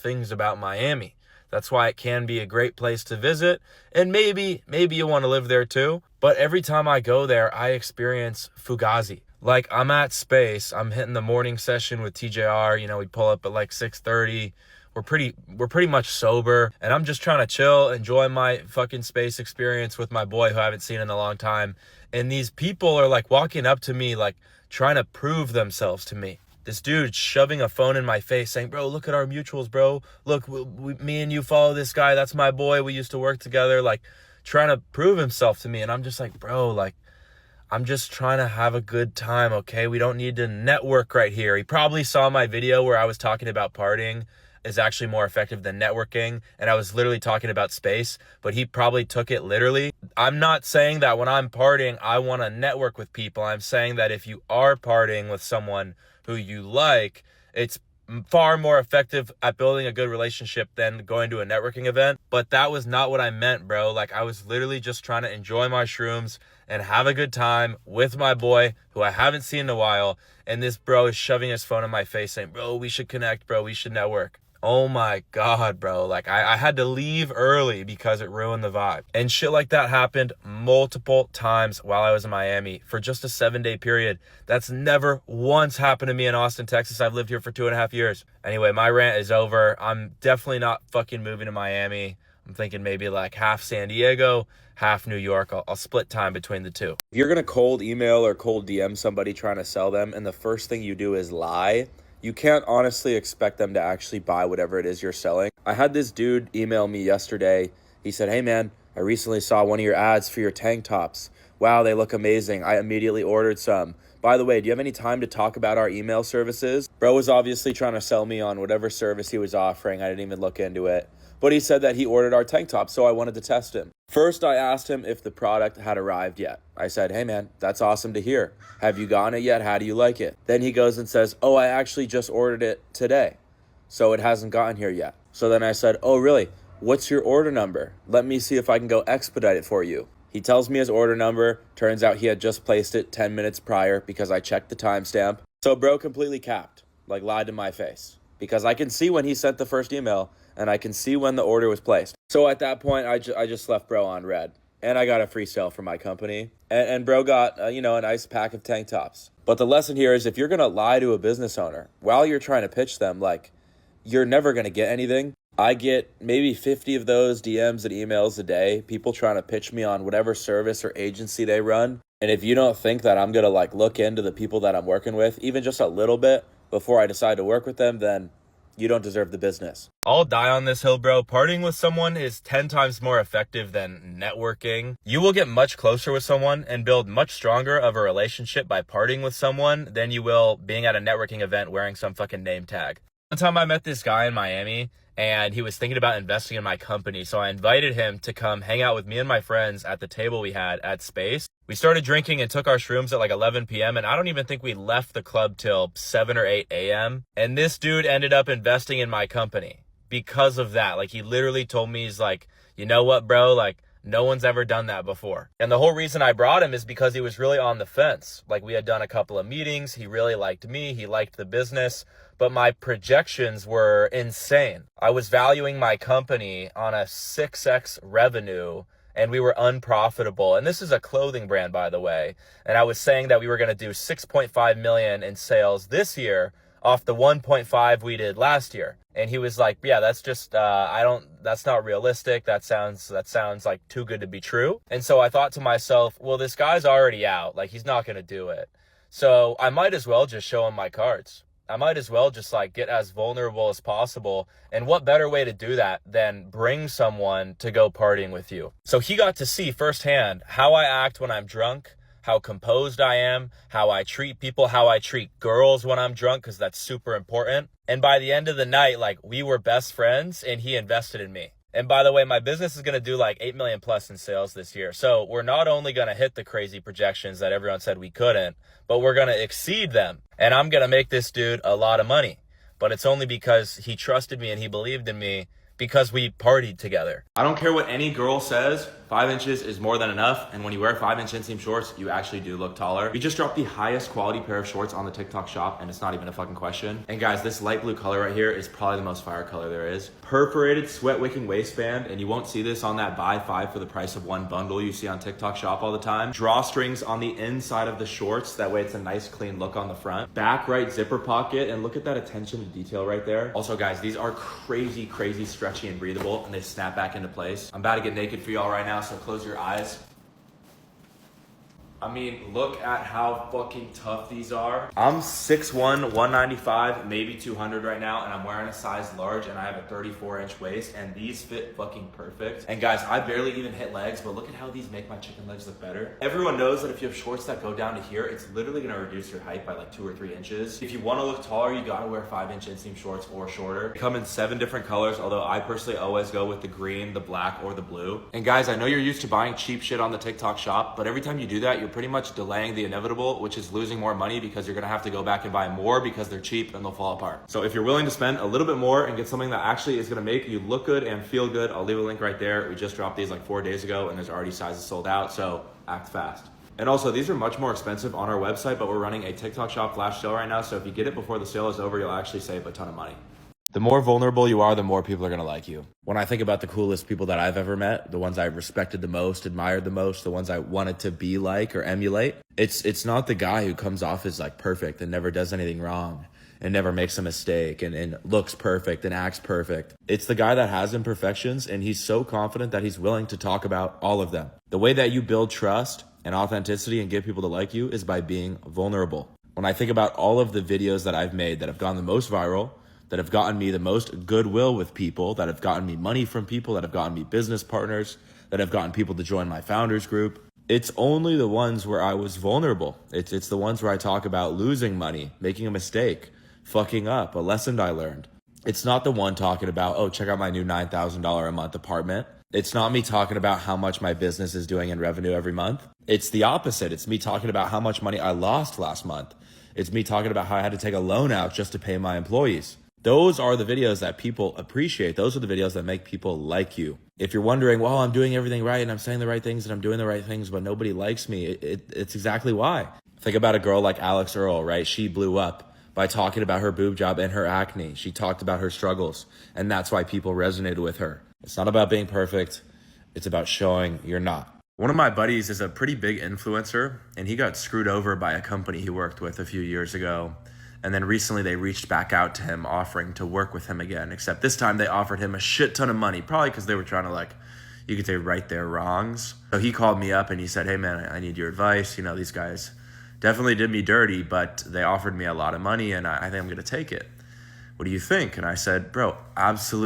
things about Miami. That's why it can be a great place to visit. And maybe you want to live there too. But every time I go there, I experience Fugazi. Like, I'm at Space, I'm hitting the morning session with TJR, we pull up at like 6:30. We're pretty much sober, and I'm just trying to chill, enjoy my fucking Space experience with my boy who I haven't seen in a long time. And these people are like walking up to me, like trying to prove themselves to me. This dude shoving a phone in my face saying, bro, look at our mutuals, bro. Look, me and you follow this guy. That's my boy. We used to work together, like trying to prove himself to me. And I'm just like, bro, like, I'm just trying to have a good time, okay? We don't need to network right here. He probably saw my video where I was talking about partying is actually more effective than networking. And I was literally talking about Space, but he probably took it literally. I'm not saying that when I'm partying, I want to network with people. I'm saying that if you are partying with someone who you like, it's far more effective at building a good relationship than going to a networking event. But that was not what I meant, bro. Like, I was literally just trying to enjoy my shrooms and have a good time with my boy who I haven't seen in a while. And this bro is shoving his phone in my face saying, bro, we should connect, bro. We should network. Oh my God, bro. Like, I had to leave early because it ruined the vibe. And shit like that happened multiple times while I was in Miami for just a 7-day period. That's never once happened to me in Austin, Texas. I've lived here for 2.5 years. Anyway, my rant is over. I'm definitely not fucking moving to Miami. I'm thinking maybe like half San Diego, half New York. I'll split time between the two. If you're going to cold email or cold DM somebody trying to sell them, and the first thing you do is lie, you can't honestly expect them to actually buy whatever it is you're selling. I had this dude email me yesterday. He said, hey man, I recently saw one of your ads for your tank tops. Wow, they look amazing. I immediately ordered some. By the way, do you have any time to talk about our email services? Bro was obviously trying to sell me on whatever service he was offering. I didn't even look into it. But he said that he ordered our tank tops, so I wanted to test him. First, I asked him if the product had arrived yet. I said, hey man, that's awesome to hear. Have you gotten it yet? How do you like it? Then he goes and says, oh, I actually just ordered it today, so it hasn't gotten here yet. So then I said, oh really? What's your order number? Let me see if I can go expedite it for you. He tells me his order number. Turns out he had just placed it 10 minutes prior because I checked the timestamp. So bro completely capped, like lied to my face, because I can see when he sent the first email and I can see when the order was placed. So at that point, I just left bro on red. And I got a free sale from my company. And bro got, a nice pack of tank tops. But the lesson here is if you're going to lie to a business owner while you're trying to pitch them, like, you're never going to get anything. I get maybe 50 of those DMs and emails a day, people trying to pitch me on whatever service or agency they run. And if you don't think that I'm going to like look into the people that I'm working with, even just a little bit before I decide to work with them, then you don't deserve the business. I'll die on this hill, bro. Partying with someone is 10 times more effective than networking. You will get much closer with someone and build much stronger of a relationship by partying with someone than you will being at a networking event wearing some fucking name tag. One time I met this guy in Miami and he was thinking about investing in my company. So I invited him to come hang out with me and my friends at the table we had at Space. We started drinking and took our shrooms at like 11 p.m. And I don't even think we left the club till 7 or 8 a.m. And this dude ended up investing in my company because of that. Like, he literally told me, he's like, you know what, bro? Like, no one's ever done that before. And the whole reason I brought him is because he was really on the fence. Like, we had done a couple of meetings. He really liked me. He liked the business. But my projections were insane. I was valuing my company on a 6x revenue, and we were unprofitable. And this is a clothing brand, by the way. And I was saying that we were going to do 6.5 million in sales this year off the 1.5 we did last year. And he was like, yeah, that's just, that's not realistic. That sounds like too good to be true. And so I thought to myself, well, this guy's already out. Like, he's not going to do it. So I might as well just show him my cards. I might as well just like get as vulnerable as possible. And what better way to do that than bring someone to go partying with you? So he got to see firsthand how I act when I'm drunk, how composed I am, how I treat people, how I treat girls when I'm drunk, because that's super important. And by the end of the night, like, we were best friends and he invested in me. And by the way, my business is going to do like 8 million plus in sales this year. So we're not only going to hit the crazy projections that everyone said we couldn't, but we're going to exceed them. And I'm going to make this dude a lot of money. But it's only because he trusted me and he believed in me, because we partied together. I don't care what any girl says, 5 inches is more than enough. And when you wear 5-inch inseam shorts, you actually do look taller. We just dropped the highest quality pair of shorts on the TikTok shop, and it's not even a fucking question. And guys, this light blue color right here is probably the most fire color there is. Perforated sweat wicking waistband, and you won't see this on that buy 5 for the price of 1 bundle you see on TikTok shop all the time. Drawstrings on the inside of the shorts, that way it's a nice clean look on the front. Back right zipper pocket, and look at that attention to detail right there. Also guys, these are crazy stretchy and breathable, and they snap back into place. I'm about to get naked for y'all right now, so close your eyes. I mean, look at how fucking tough these are. I'm 6'1", 195, maybe 200 right now, and I'm wearing a size large, and I have a 34-inch waist, and these fit fucking perfect. And guys, I barely even hit legs, but look at how these make my chicken legs look better. Everyone knows that if you have shorts that go down to here, it's literally gonna reduce your height by like 2 or 3 inches. If you wanna look taller, you gotta wear 5-inch inseam shorts or shorter. They come in 7 different colors, although I personally always go with the green, the black, or the blue. And guys, I know you're used to buying cheap shit on the TikTok shop, but every time you do that, you're pretty much delaying the inevitable, which is losing more money because you're gonna have to go back and buy more because they're cheap and they'll fall apart. So if you're willing to spend a little bit more and get something that actually is gonna make you look good and feel good, I'll leave a link right there. We just dropped these like 4 days ago and there's already sizes sold out, so act fast. And also, these are much more expensive on our website, but we're running a TikTok shop flash sale right now, so if you get it before the sale is over, you'll actually save a ton of money. The more vulnerable you are, the more people are gonna like you. When I think about the coolest people that I've ever met, the ones I respected the most, admired the most, the ones I wanted to be like or emulate, it's not the guy who comes off as like perfect and never does anything wrong and never makes a mistake and looks perfect and acts perfect. It's the guy that has imperfections and he's so confident that he's willing to talk about all of them. The way that you build trust and authenticity and get people to like you is by being vulnerable. When I think about all of the videos that I've made that have gone the most viral, that have gotten me the most goodwill with people, that have gotten me money from people, that have gotten me business partners, that have gotten people to join my founders group, it's only the ones where I was vulnerable. It's the ones where I talk about losing money, making a mistake, fucking up, a lesson I learned. It's not the one talking about, oh, check out my new $9,000 a month apartment. It's not me talking about how much my business is doing in revenue every month. It's the opposite. It's me talking about how much money I lost last month. It's me talking about how I had to take a loan out just to pay my employees. Those are the videos that people appreciate. Those are the videos that make people like you. If you're wondering, well, I'm doing everything right and I'm saying the right things and I'm doing the right things, but nobody likes me, it's exactly why. Think about a girl like Alex Earl, right? She blew up by talking about her boob job and her acne. She talked about her struggles, and that's why people resonated with her. It's not about being perfect. It's about showing you're not. One of my buddies is a pretty big influencer, and he got screwed over by a company he worked with a few years ago. And then recently they reached back out to him offering to work with him again, except this time they offered him a shit ton of money, probably because they were trying to, like, you could say, right their wrongs. So he called me up and he said, hey man, I need your advice. You know, these guys definitely did me dirty, but they offered me a lot of money and I think I'm gonna take it. What do you think? And I said, bro, absolutely.